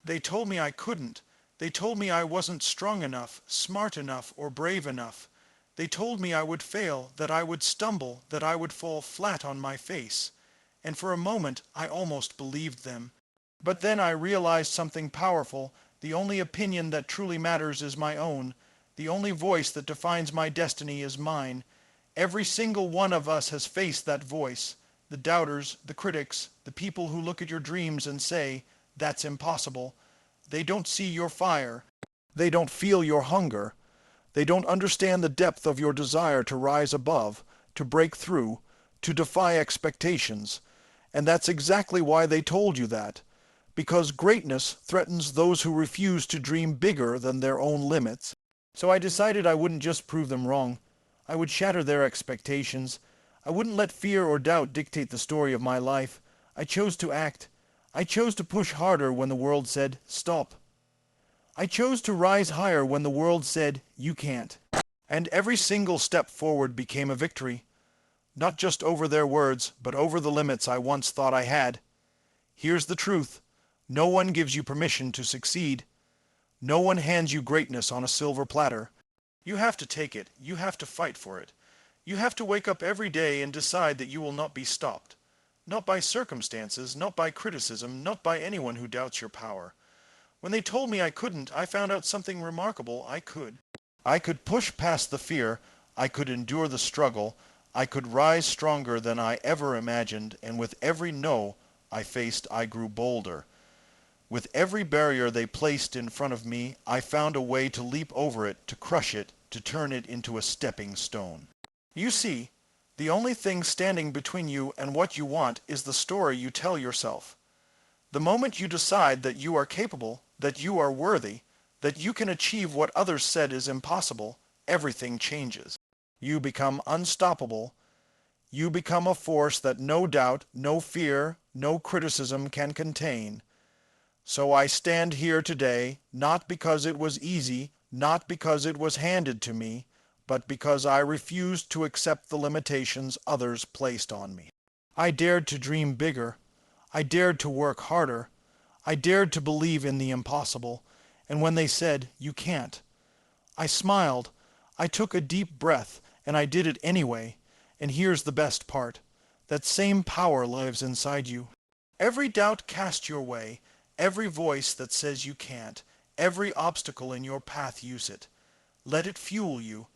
They told me I couldn't. They told me I wasn't strong enough, smart enough, or brave enough. They told me I would fail, that I would stumble, that I would fall flat on my face. And for a moment I almost believed them. But then I realized something powerful. The only opinion that truly matters is my own. The only voice that defines my destiny is mine. Every single one of us has faced that voice. The doubters, the critics, the people who look at your dreams and say, "That's impossible." They don't see your fire. They don't feel your hunger. They don't understand the depth of your desire to rise above, to break through, to defy expectations. And that's exactly why they told you that. Because greatness threatens those who refuse to dream bigger than their own limits. So I decided I wouldn't just prove them wrong. I would shatter their expectations. I wouldn't let fear or doubt dictate the story of my life. I chose to act. I chose to push harder when the world said, "Stop." I chose to rise higher when the world said, "You can't." And every single step forward became a victory. Not just over their words, but over the limits I once thought I had. Here's the truth. No one gives you permission to succeed. No one hands you greatness on a silver platter. You have to take it. You have to fight for it. You have to wake up every day and decide that you will not be stopped. Not by circumstances, not by criticism, not by anyone who doubts your power. When they told me I couldn't, I found out something remarkable. I could. I could push past the fear. I could endure the struggle. I could rise stronger than I ever imagined, and with every no I faced, I grew bolder. With every barrier they placed in front of me, I found a way to leap over it, to crush it, to turn it into a stepping stone. You see, the only thing standing between you and what you want is the story you tell yourself. The moment you decide that you are capable, that you are worthy, that you can achieve what others said is impossible, everything changes. You become unstoppable. You become a force that no doubt, no fear, no criticism can contain. So I stand here today, not because it was easy, not because it was handed to me, but because I refused to accept the limitations others placed on me. I dared to dream bigger. I dared to work harder. I dared to believe in the impossible. And when they said, "You can't," I smiled. I took a deep breath, and I did it anyway. And here's the best part. That same power lives inside you. Every doubt cast your way, every voice that says you can't, every obstacle in your path, use it. Let it fuel you.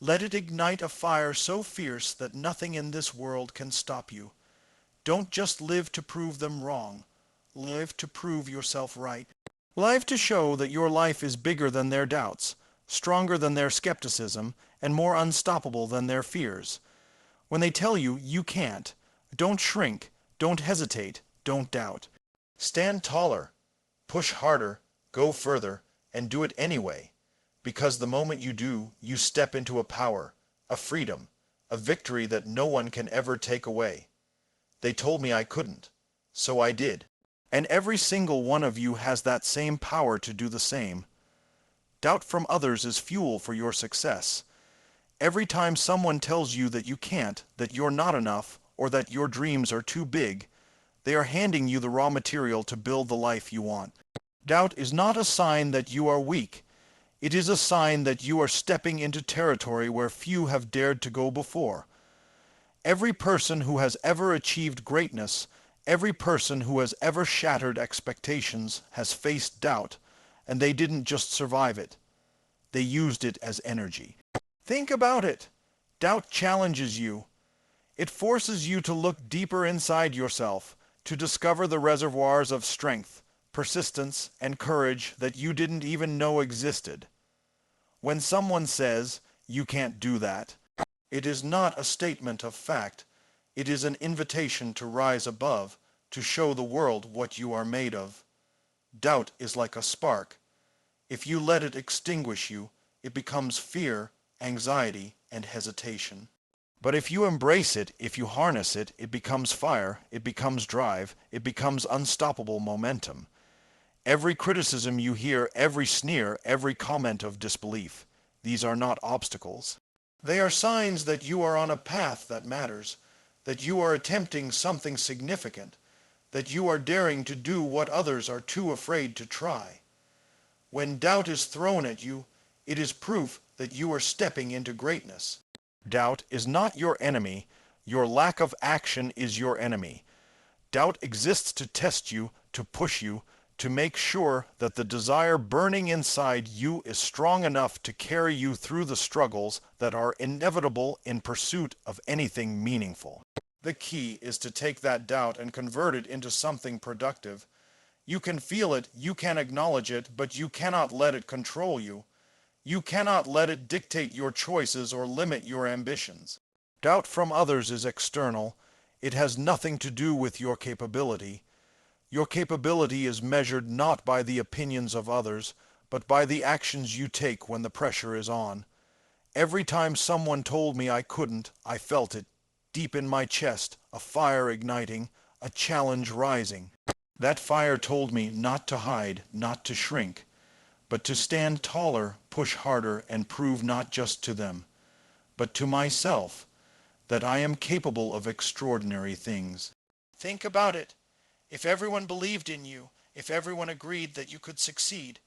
Let it ignite a fire so fierce that nothing in this world can stop you. Don't just live to prove them wrong. Live to prove yourself right. Live to show that your life is bigger than their doubts, stronger than their skepticism, and more unstoppable than their fears. When they tell you you can't, don't shrink, don't hesitate, don't doubt. Stand taller, push harder, go further, and do it anyway. Because the moment you do, you step into a power, a freedom, a victory that no one can ever take away. They told me I couldn't, so I did. And every single one of you has that same power to do the same. Doubt from others is fuel for your success. Every time someone tells you that you can't, that you're not enough, or that your dreams are too big, they are handing you the raw material to build the life you want. Doubt is not a sign that you are weak. It is a sign that you are stepping into territory where few have dared to go before. Every person who has ever achieved greatness, every person who has ever shattered expectations has faced doubt, and they didn't just survive it. They used it as energy. Think about it. Doubt challenges you. It forces you to look deeper inside yourself, to discover the reservoirs of strength, persistence, and courage that you didn't even know existed. When someone says, "You can't do that," it is not a statement of fact. It is an invitation to rise above, to show the world what you are made of. Doubt is like a spark. If you let it extinguish you, it becomes fear, anxiety, and hesitation. But if you embrace it, if you harness it, it becomes fire, it becomes drive, it becomes unstoppable momentum. Every criticism you hear, every sneer, every comment of disbelief, these are not obstacles. They are signs that you are on a path that matters, that you are attempting something significant, that you are daring to do what others are too afraid to try. When doubt is thrown at you, it is proof that you are stepping into greatness. Doubt is not your enemy. Your lack of action is your enemy. Doubt exists to test you, to push you, to make sure that the desire burning inside you is strong enough to carry you through the struggles that are inevitable in pursuit of anything meaningful. The key is to take that doubt and convert it into something productive. You can feel it, you can acknowledge it, but you cannot let it control you. You cannot let it dictate your choices or limit your ambitions. Doubt from others is external. It has nothing to do with your capability. Your capability is measured not by the opinions of others, but by the actions you take when the pressure is on. Every time someone told me I couldn't, I felt it, deep in my chest, a fire igniting, a challenge rising. That fire told me not to hide, not to shrink, but to stand taller, push harder, and prove not just to them, but to myself, that I am capable of extraordinary things. Think about it. If everyone believed in you, if everyone agreed that you could succeed,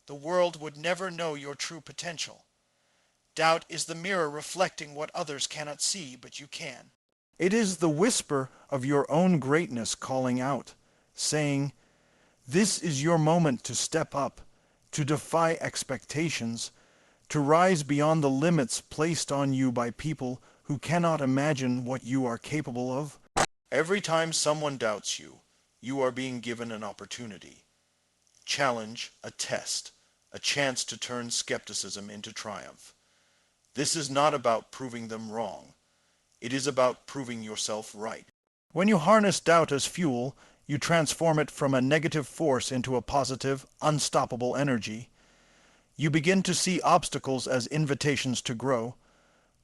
the world would never know your true potential. Doubt is the mirror reflecting what others cannot see, but you can. It is the whisper of your own greatness calling out, saying, "This is your moment to step up, to defy expectations, to rise beyond the limits placed on you by people who cannot imagine what you are capable of." Every time someone doubts you, you are being given an opportunity. Challenge, a test, a chance to turn skepticism into triumph. This is not about proving them wrong. It is about proving yourself right. When you harness doubt as fuel, you transform it from a negative force into a positive, unstoppable energy. You begin to see obstacles as invitations to grow,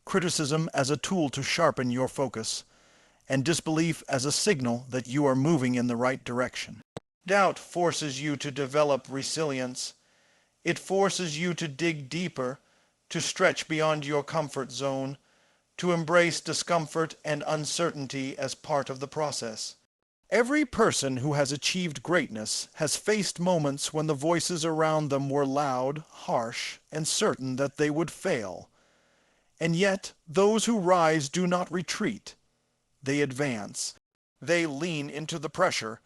criticism as a tool to sharpen your focus, and disbelief as a signal that you are moving in the right direction. Doubt forces you to develop resilience. It forces you to dig deeper, to stretch beyond your comfort zone, to embrace discomfort and uncertainty as part of the process. Every person who has achieved greatness has faced moments when the voices around them were loud, harsh, and certain that they would fail. And yet, those who rise do not retreat. They advance. They lean into the pressure,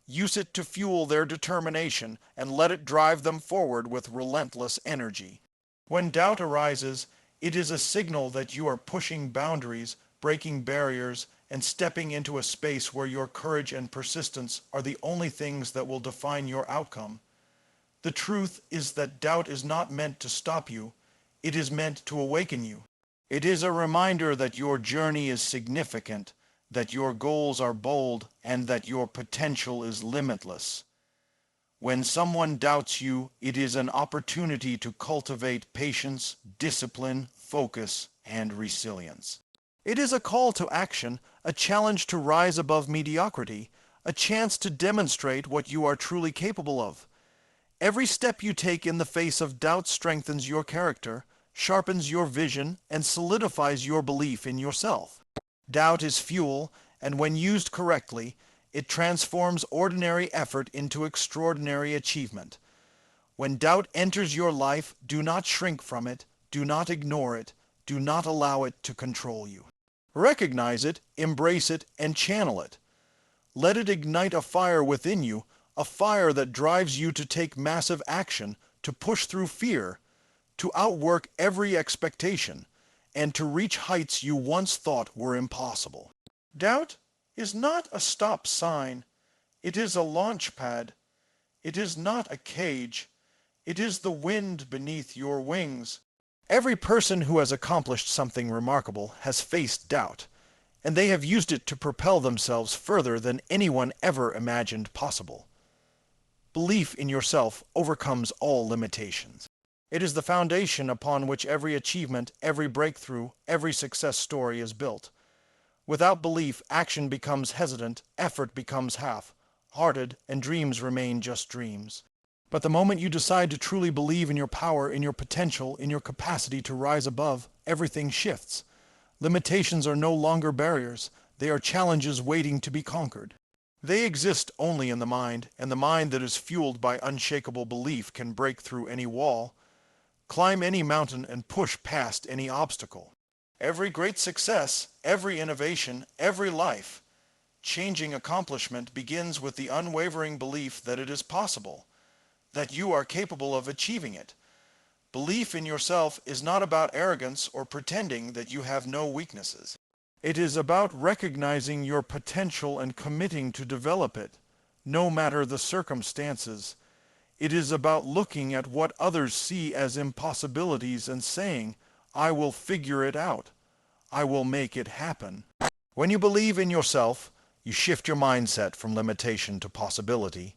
use it to fuel their determination, and let it drive them forward with relentless energy. When doubt arises, it is a signal that you are pushing boundaries, breaking barriers, and stepping into a space where your courage and persistence are the only things that will define your outcome. The truth is that doubt is not meant to stop you. It is meant to awaken you. It is a reminder that your journey is significant, that your goals are bold, and that your potential is limitless. When someone doubts you, it is an opportunity to cultivate patience, discipline, focus, and resilience. It is a call to action, a challenge to rise above mediocrity, a chance to demonstrate what you are truly capable of. Every step you take in the face of doubt strengthens your character, sharpens your vision, and solidifies your belief in yourself. Doubt is fuel, and when used correctly, it transforms ordinary effort into extraordinary achievement. When doubt enters your life, do not shrink from it, do not ignore it, do not allow it to control you. Recognize it, embrace it, and channel it. Let it ignite a fire within you, a fire that drives you to take massive action, to push through fear, to outwork every expectation, and to reach heights you once thought were impossible. Doubt is not a stop sign. It is a launch pad. It is not a cage. It is the wind beneath your wings. Every person who has accomplished something remarkable has faced doubt, and they have used it to propel themselves further than anyone ever imagined possible. Belief in yourself overcomes all limitations. It is the foundation upon which every achievement, every breakthrough, every success story is built. Without belief, action becomes hesitant, effort becomes half-hearted, and dreams remain just dreams. But the moment you decide to truly believe in your power, in your potential, in your capacity to rise above, everything shifts. Limitations are no longer barriers. They are challenges waiting to be conquered. They exist only in the mind, and the mind that is fueled by unshakable belief can break through any wall, climb any mountain, and push past any obstacle. Every great success, every innovation, every life-changing accomplishment begins with the unwavering belief that it is possible, that you are capable of achieving it. Belief in yourself is not about arrogance or pretending that you have no weaknesses. It is about recognizing your potential and committing to develop it, no matter the circumstances. It is about looking at what others see as impossibilities and saying, I will figure it out. I will make it happen. When you believe in yourself, you shift your mindset from limitation to possibility.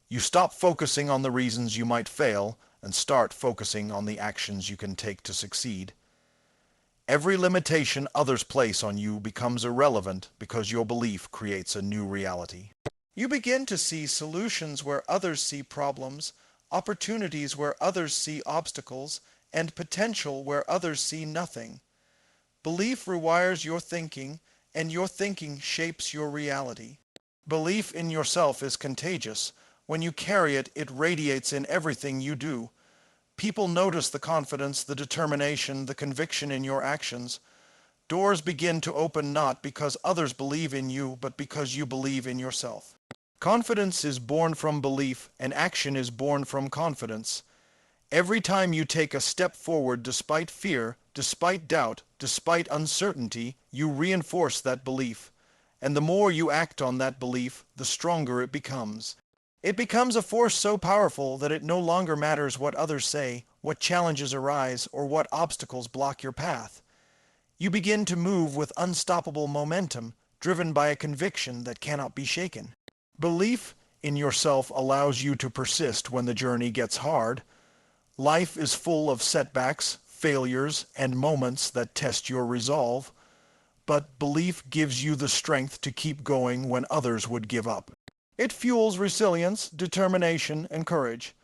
You stop focusing on the reasons you might fail and start focusing on the actions you can take to succeed. Every limitation others place on you becomes irrelevant because your belief creates a new reality. You begin to see solutions where others see problems, opportunities where others see obstacles, and potential where others see nothing. Belief rewires your thinking, and your thinking shapes your reality. Belief in yourself is contagious. When you carry it, it radiates in everything you do. People notice the confidence, the determination, the conviction in your actions. Doors begin to open not because others believe in you, but because you believe in yourself. Confidence is born from belief, and action is born from confidence. Every time you take a step forward despite fear, despite doubt, despite uncertainty, you reinforce that belief. And the more you act on that belief, the stronger it becomes. It becomes a force so powerful that it no longer matters what others say, what challenges arise, or what obstacles block your path. You begin to move with unstoppable momentum, driven by a conviction that cannot be shaken. Belief in yourself allows you to persist when the journey gets hard. Life is full of setbacks, failures, and moments that test your resolve, but belief gives you the strength to keep going when others would give up. It fuels resilience, determination, and courage.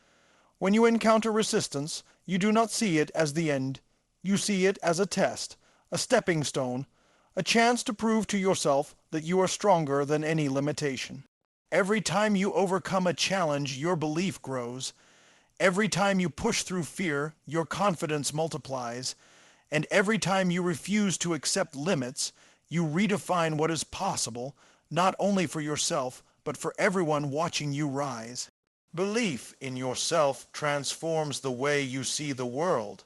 When you encounter resistance, you do not see it as the end. You see it as a test, a stepping stone, a chance to prove to yourself that you are stronger than any limitation. Every time you overcome a challenge, your belief grows. Every time you push through fear, your confidence multiplies. And every time you refuse to accept limits, you redefine what is possible, not only for yourself, but for everyone watching you rise. Belief in yourself transforms the way you see the world.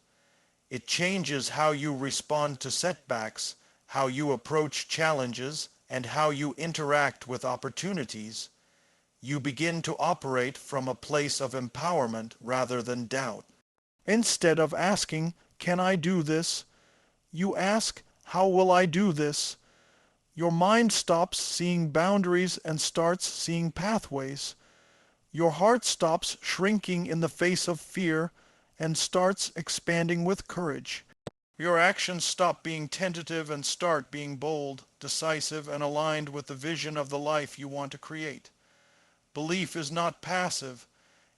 It changes how you respond to setbacks, how you approach challenges, and how you interact with opportunities. You begin to operate from a place of empowerment rather than doubt. Instead of asking, "Can I do this?" you ask, "How will I do this?" Your mind stops seeing boundaries and starts seeing pathways. Your heart stops shrinking in the face of fear and starts expanding with courage. Your actions stop being tentative and start being bold, decisive, and aligned with the vision of the life you want to create. Belief is not passive.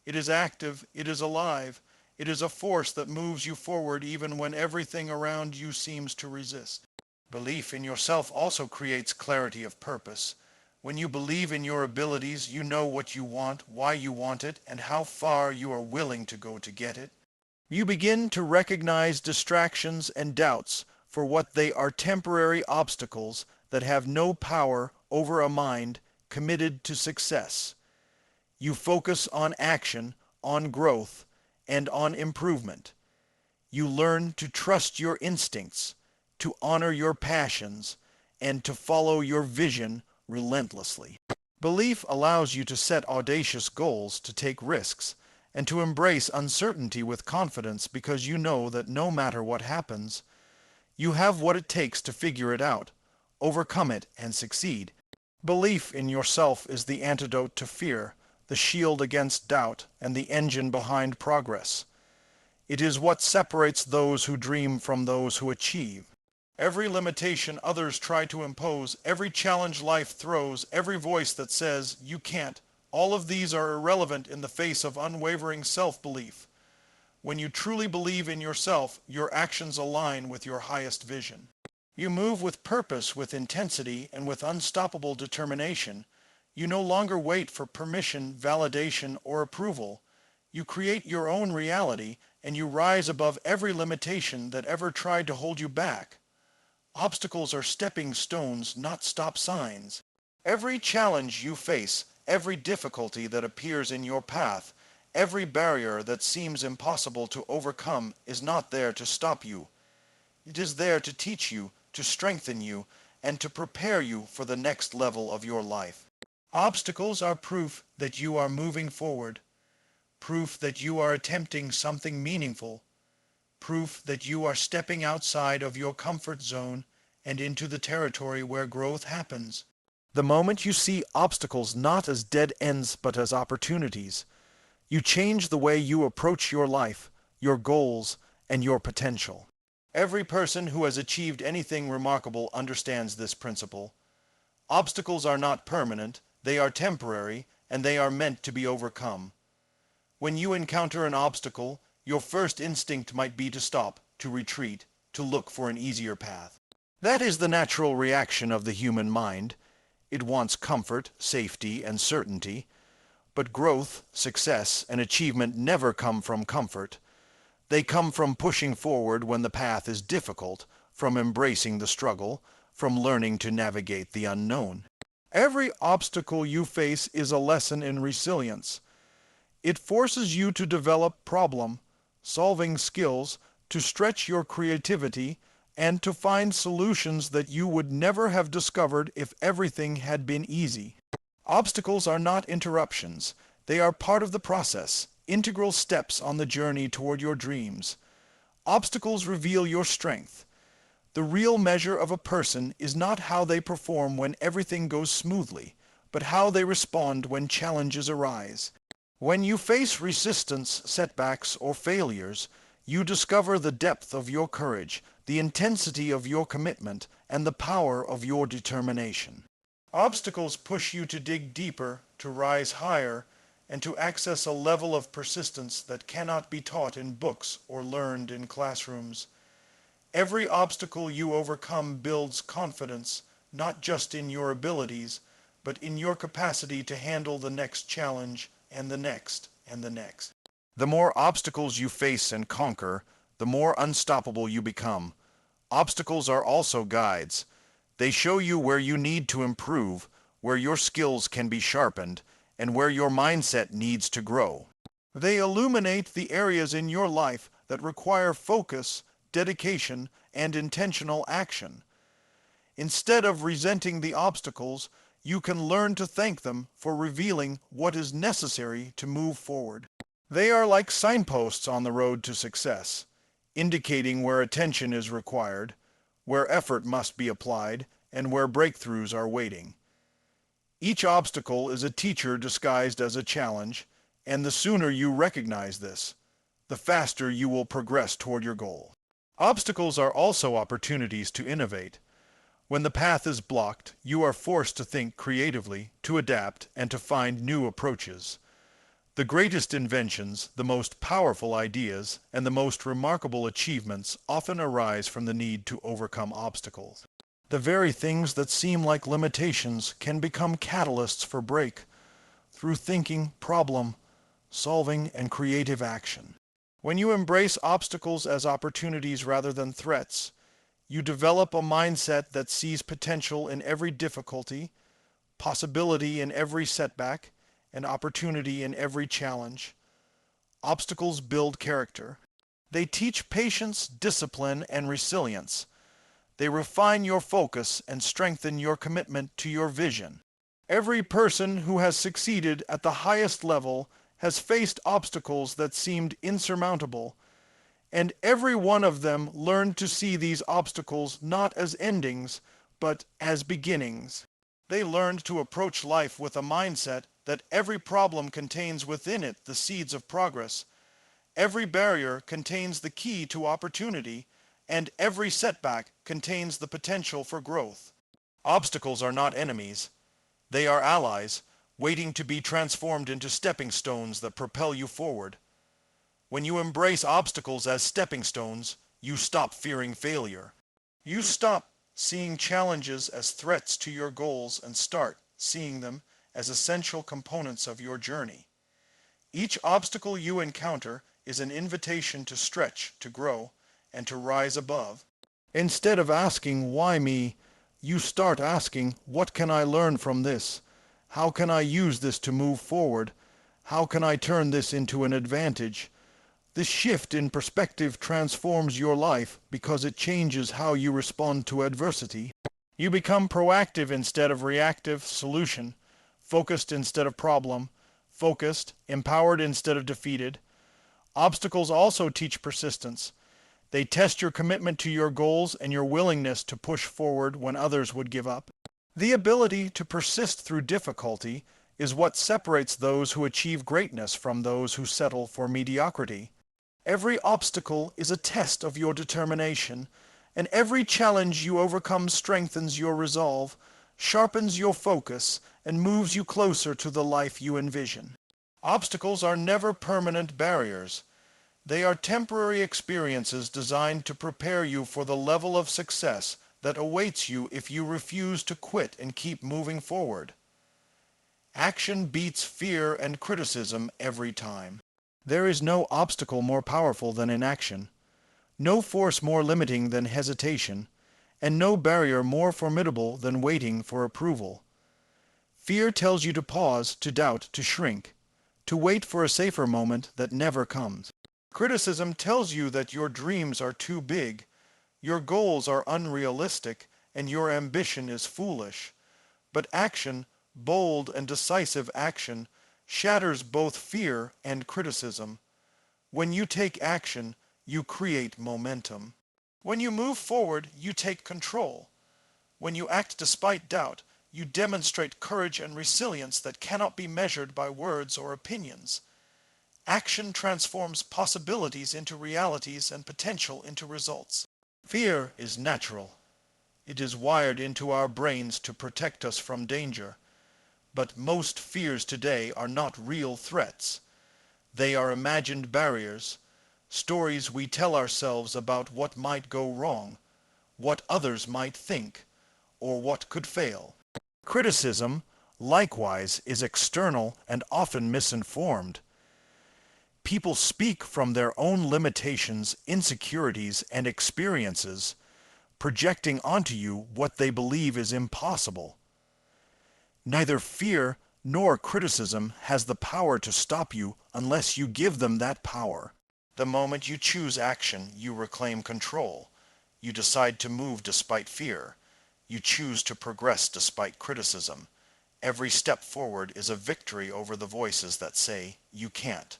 It is active. It is alive. It is a force that moves you forward even when everything around you seems to resist. Belief in yourself also creates clarity of purpose. When you believe in your abilities, you know what you want, why you want it, and how far you are willing to go to get it. You begin to recognize distractions and doubts for what they are: temporary obstacles that have no power over a mind committed to success. You focus on action, on growth, and on improvement. You learn to trust your instincts, to honor your passions, and to follow your vision relentlessly. Belief allows you to set audacious goals, to take risks, and to embrace uncertainty with confidence because you know that no matter what happens, you have what it takes to figure it out, overcome it, and succeed. Belief in yourself is the antidote to fear, the shield against doubt, and the engine behind progress. It is what separates those who dream from those who achieve. Every limitation others try to impose, every challenge life throws, every voice that says, "You can't," all of these are irrelevant in the face of unwavering self-belief. When you truly believe in yourself, your actions align with your highest vision. You move with purpose, with intensity, and with unstoppable determination, You no longer wait for permission, validation, or approval. You create your own reality, and you rise above every limitation that ever tried to hold you back. Obstacles are stepping stones, not stop signs. Every challenge you face, every difficulty that appears in your path, every barrier that seems impossible to overcome is not there to stop you. It is there to teach you, to strengthen you, and to prepare you for the next level of your life. Obstacles are proof that you are moving forward, proof that you are attempting something meaningful, proof that you are stepping outside of your comfort zone and into the territory where growth happens. The moment you see obstacles not as dead ends but as opportunities, you change the way you approach your life, your goals, and your potential. Every person who has achieved anything remarkable understands this principle. Obstacles are not permanent, they are temporary, and they are meant to be overcome. When you encounter an obstacle, your first instinct might be to stop, to retreat, to look for an easier path. That is the natural reaction of the human mind. It wants comfort, safety, and certainty. But growth, success, and achievement never come from comfort. They come from pushing forward when the path is difficult, from embracing the struggle, from learning to navigate the unknown. Every obstacle you face is a lesson in resilience. It forces you to develop problem-solving skills, to stretch your creativity, and to find solutions that you would never have discovered if everything had been easy. Obstacles are not interruptions. They are part of the process, integral steps on the journey toward your dreams. Obstacles reveal your strength. The real measure of a person is not how they perform when everything goes smoothly, but how they respond when challenges arise. When you face resistance, setbacks, or failures, you discover the depth of your courage, the intensity of your commitment, and the power of your determination. Obstacles push you to dig deeper, to rise higher, and to access a level of persistence that cannot be taught in books or learned in classrooms. Every obstacle you overcome builds confidence, not just in your abilities, but in your capacity to handle the next challenge, and the next, and the next. The more obstacles you face and conquer, the more unstoppable you become. Obstacles are also guides. They show you where you need to improve, where your skills can be sharpened, and where your mindset needs to grow. They illuminate the areas in your life that require focus, dedication, and intentional action. Instead of resenting the obstacles, you can learn to thank them for revealing what is necessary to move forward. They are like signposts on the road to success, indicating where attention is required, where effort must be applied, and where breakthroughs are waiting. Each obstacle is a teacher disguised as a challenge, and the sooner you recognize this, the faster you will progress toward your goal. Obstacles are also opportunities to innovate. When the path is blocked, you are forced to think creatively, to adapt, and to find new approaches. The greatest inventions, the most powerful ideas, and the most remarkable achievements often arise from the need to overcome obstacles. The very things that seem like limitations can become catalysts for break through thinking, problem solving, and creative action. When you embrace obstacles as opportunities rather than threats, you develop a mindset that sees potential in every difficulty, possibility in every setback, and opportunity in every challenge. Obstacles build character. They teach patience, discipline, and resilience. They refine your focus and strengthen your commitment to your vision. Every person who has succeeded at the highest level has faced obstacles that seemed insurmountable, and every one of them learned to see these obstacles not as endings, but as beginnings. They learned to approach life with a mindset that every problem contains within it the seeds of progress, every barrier contains the key to opportunity, and every setback contains the potential for growth. Obstacles are not enemies. They are allies, waiting to be transformed into stepping stones that propel you forward. When you embrace obstacles as stepping stones, you stop fearing failure. You stop seeing challenges as threats to your goals and start seeing them as essential components of your journey. Each obstacle you encounter is an invitation to stretch, to grow, and to rise above. Instead of asking, "Why me?" you start asking, "What can I learn from this? How can I use this to move forward? How can I turn this into an advantage?" This shift in perspective transforms your life because it changes how you respond to adversity. You become proactive instead of reactive, solution, focused instead of problem, focused, empowered instead of defeated. Obstacles also teach persistence. They test your commitment to your goals and your willingness to push forward when others would give up. The ability to persist through difficulty is what separates those who achieve greatness from those who settle for mediocrity. Every obstacle is a test of your determination, and every challenge you overcome strengthens your resolve, sharpens your focus, and moves you closer to the life you envision. Obstacles are never permanent barriers. They are temporary experiences designed to prepare you for the level of success that awaits you if you refuse to quit and keep moving forward. Action beats fear and criticism every time. There is no obstacle more powerful than inaction, no force more limiting than hesitation, and no barrier more formidable than waiting for approval. Fear tells you to pause, to doubt, to shrink, to wait for a safer moment that never comes. Criticism tells you that your dreams are too big, your goals are unrealistic, and your ambition is foolish. But action, bold and decisive action, shatters both fear and criticism. When you take action, you create momentum. When you move forward, you take control. When you act despite doubt, you demonstrate courage and resilience that cannot be measured by words or opinions. Action transforms possibilities into realities and potential into results. Fear is natural. It is wired into our brains to protect us from danger. But most fears today are not real threats. They are imagined barriers, stories we tell ourselves about what might go wrong, what others might think, or what could fail. Criticism, likewise, is external and often misinformed. People speak from their own limitations, insecurities, and experiences, projecting onto you what they believe is impossible. Neither fear nor criticism has the power to stop you unless you give them that power. The moment you choose action, you reclaim control. You decide to move despite fear. You choose to progress despite criticism. Every step forward is a victory over the voices that say, "You can't."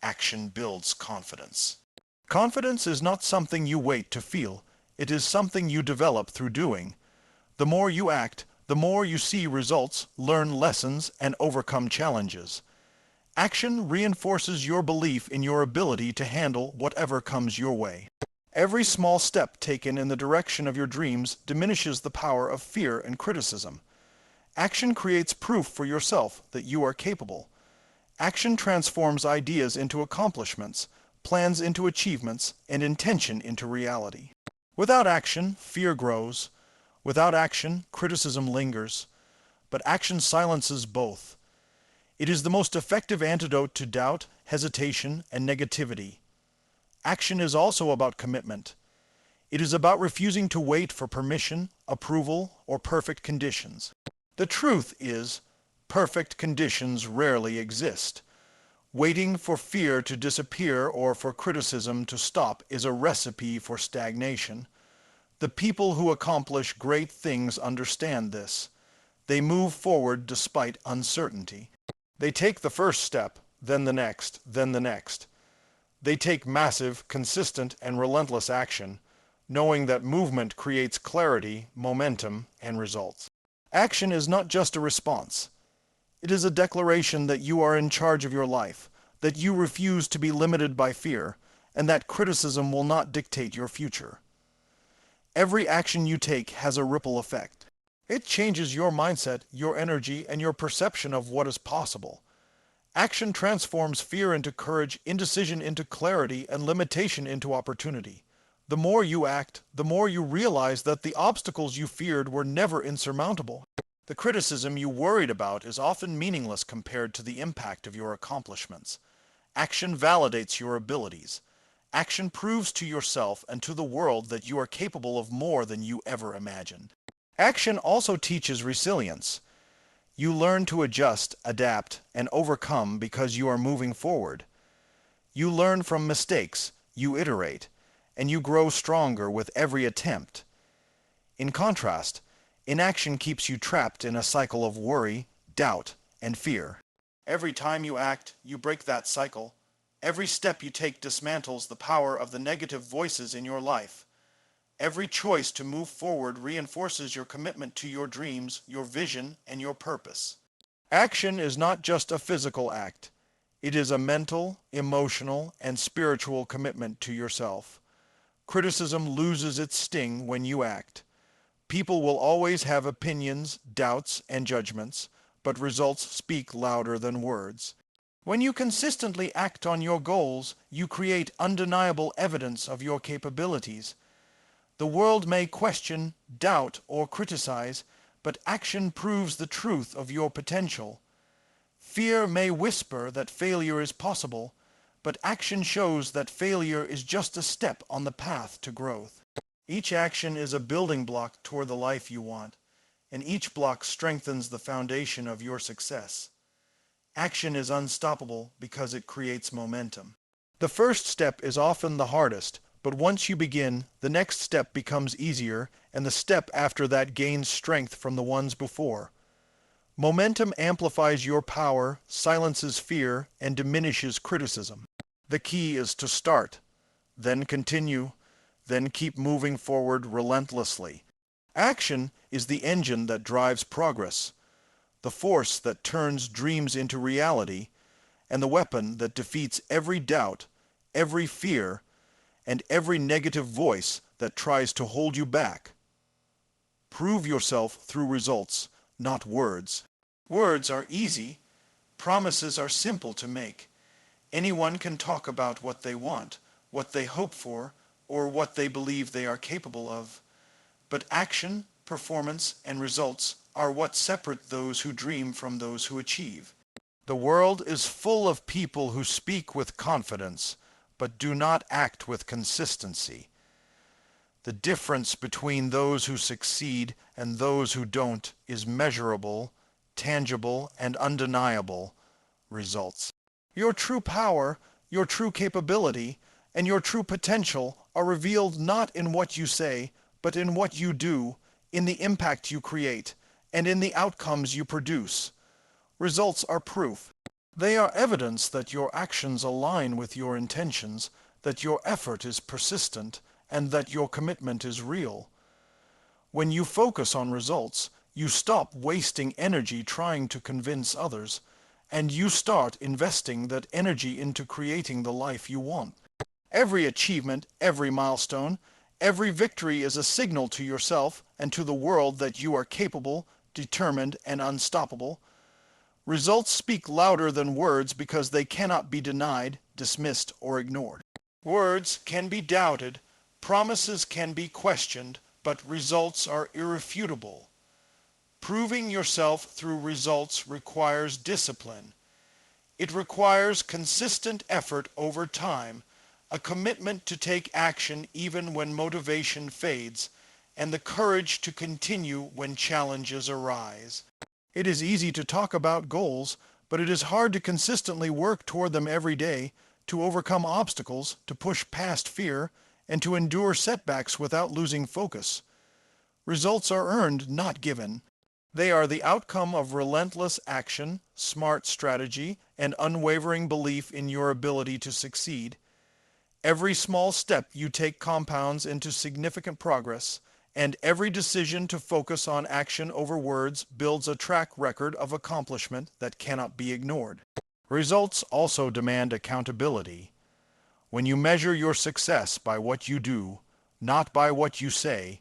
Action builds confidence. Confidence is not something you wait to feel. It is something you develop through doing. The more you act, the more you see results, learn lessons, and overcome challenges. Action reinforces your belief in your ability to handle whatever comes your way. Every small step taken in the direction of your dreams diminishes the power of fear and criticism. Action creates proof for yourself that you are capable. Action transforms ideas into accomplishments, plans into achievements, and intention into reality. Without action, fear grows. Without action, criticism lingers. But action silences both. It is the most effective antidote to doubt, hesitation, and negativity. Action is also about commitment. It is about refusing to wait for permission, approval, or perfect conditions. The truth is, perfect conditions rarely exist. Waiting for fear to disappear or for criticism to stop is a recipe for stagnation. The people who accomplish great things understand this. They move forward despite uncertainty. They take the first step, then the next, then the next. They take massive, consistent, and relentless action, knowing that movement creates clarity, momentum, and results. Action is not just a response. It is a declaration that you are in charge of your life, that you refuse to be limited by fear, and that criticism will not dictate your future. Every action you take has a ripple effect. It changes your mindset, your energy, and your perception of what is possible. Action transforms fear into courage, indecision into clarity, and limitation into opportunity. The more you act, the more you realize that the obstacles you feared were never insurmountable. The criticism you worried about is often meaningless compared to the impact of your accomplishments. Action validates your abilities. Action proves to yourself and to the world that you are capable of more than you ever imagined. Action also teaches resilience. You learn to adjust, adapt, and overcome because you are moving forward. You learn from mistakes, you iterate, and you grow stronger with every attempt. In contrast, inaction keeps you trapped in a cycle of worry, doubt, and fear. Every time you act, you break that cycle. Every step you take dismantles the power of the negative voices in your life. Every choice to move forward reinforces your commitment to your dreams, your vision, and your purpose. Action is not just a physical act. It is a mental, emotional, and spiritual commitment to yourself. Criticism loses its sting when you act. People will always have opinions, doubts, and judgments, but results speak louder than words. When you consistently act on your goals, you create undeniable evidence of your capabilities. The world may question, doubt, or criticize, but action proves the truth of your potential. Fear may whisper that failure is possible, but action shows that failure is just a step on the path to growth. Each action is a building block toward the life you want, and each block strengthens the foundation of your success. Action is unstoppable because it creates momentum. The first step is often the hardest, but once you begin, the next step becomes easier, and the step after that gains strength from the ones before. Momentum amplifies your power, silences fear, and diminishes criticism. The key is to start, then continue, then keep moving forward relentlessly. Action is the engine that drives progress, the force that turns dreams into reality, and the weapon that defeats every doubt, every fear, and every negative voice that tries to hold you back. Prove yourself through results, not words. Words are easy. Promises are simple to make. Anyone can talk about what they want, what they hope for, or what they believe they are capable of. But action, performance, and results are what separate those who dream from those who achieve. The world is full of people who speak with confidence, but do not act with consistency. The difference between those who succeed and those who don't is measurable, tangible, and undeniable results. Your true power, your true capability, and your true potential are revealed not in what you say, but in what you do, in the impact you create, and in the outcomes you produce. Results are proof. They are evidence that your actions align with your intentions, that your effort is persistent, and that your commitment is real. When you focus on results, you stop wasting energy trying to convince others, and you start investing that energy into creating the life you want. Every achievement, every milestone, every victory is a signal to yourself and to the world that you are capable, determined, and unstoppable. Results speak louder than words because they cannot be denied, dismissed, or ignored. Words can be doubted, promises can be questioned, but results are irrefutable. Proving yourself through results requires discipline. It requires consistent effort over time, a commitment to take action even when motivation fades, and the courage to continue when challenges arise. It is easy to talk about goals, but it is hard to consistently work toward them every day, to overcome obstacles, to push past fear, and to endure setbacks without losing focus. Results are earned, not given. They are the outcome of relentless action, smart strategy, and unwavering belief in your ability to succeed. Every small step you take compounds into significant progress, and every decision to focus on action over words builds a track record of accomplishment that cannot be ignored. Results also demand accountability. When you measure your success by what you do, not by what you say,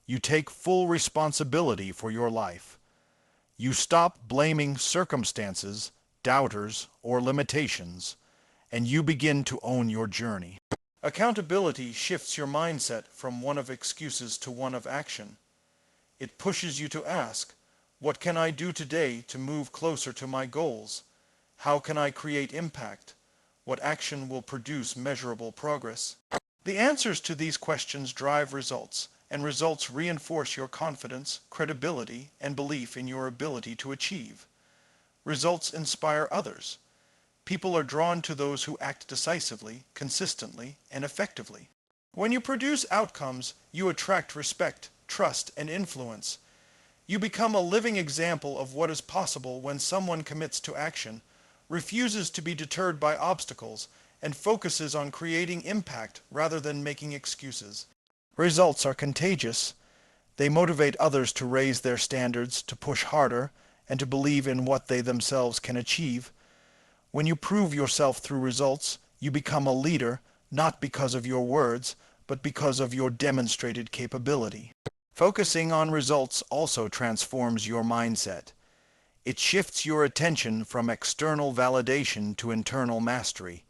you take full responsibility for your life. You stop blaming circumstances, doubters, or limitations, and you begin to own your journey. Accountability shifts your mindset from one of excuses to one of action. It pushes you to ask, What can I do today to move closer to my goals? How can I create impact? What action will produce measurable progress? The answers to these questions drive results, and results reinforce your confidence, credibility, and belief in your ability to achieve. Results inspire others. People are drawn to those who act decisively, consistently, and effectively. When you produce outcomes, you attract respect, trust, and influence. You become a living example of what is possible when someone commits to action, refuses to be deterred by obstacles, and focuses on creating impact rather than making excuses. Results are contagious. They motivate others to raise their standards, to push harder, and to believe in what they themselves can achieve. When you prove yourself through results, you become a leader, not because of your words, but because of your demonstrated capability. Focusing on results also transforms your mindset. It shifts your attention from external validation to internal mastery.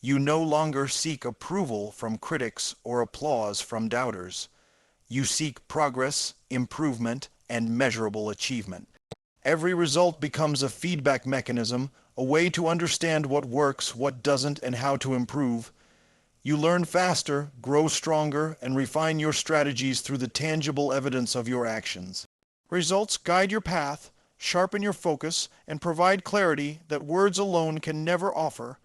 You no longer seek approval from critics or applause from doubters. You seek progress, improvement, and measurable achievement. Every result becomes a feedback mechanism, a way to understand what works, what doesn't, and how to improve. You learn faster, grow stronger, and refine your strategies through the tangible evidence of your actions. Results guide your path, sharpen your focus, and provide clarity that words alone can never offer.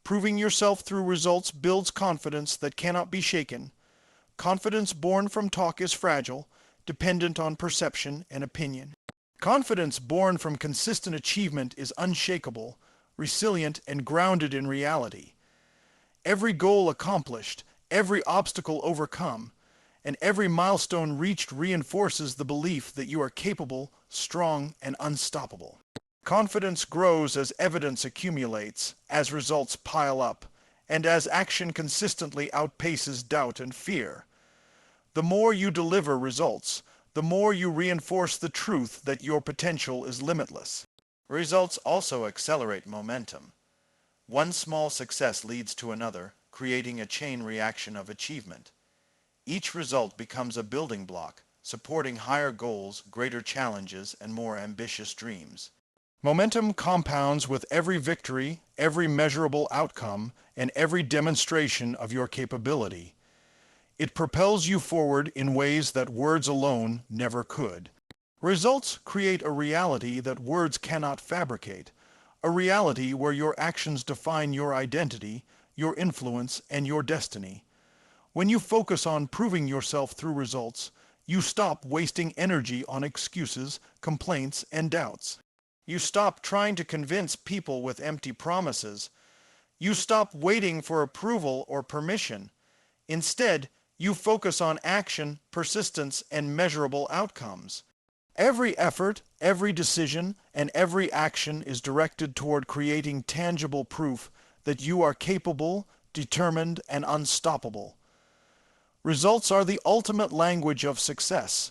Proving yourself through results builds confidence that cannot be shaken. Confidence born from talk is fragile, dependent on perception and opinion. Confidence born from consistent achievement is unshakable, resilient, and grounded in reality. Every goal accomplished, every obstacle overcome, and every milestone reached reinforces the belief that you are capable, strong, and unstoppable. Confidence grows as evidence accumulates, as results pile up, and as action consistently outpaces doubt and fear. The more you deliver results, the more you reinforce the truth that your potential is limitless. Results also accelerate momentum. One small success leads to another, creating a chain reaction of achievement. Each result becomes a building block, supporting higher goals, greater challenges, and more ambitious dreams. Momentum compounds with every victory, every measurable outcome, and every demonstration of your capability. It propels you forward in ways that words alone never could. Results create a reality that words cannot fabricate, a reality where your actions define your identity, your influence, and your destiny. When you focus on proving yourself through results, you stop wasting energy on excuses, complaints, and doubts. You stop trying to convince people with empty promises. You stop waiting for approval or permission. Instead, you focus on action, persistence, and measurable outcomes. Every effort, every decision, and every action is directed toward creating tangible proof that you are capable, determined, and unstoppable. Results are the ultimate language of success.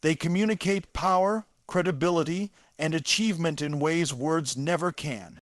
They communicate power, credibility, and achievement in ways words never can.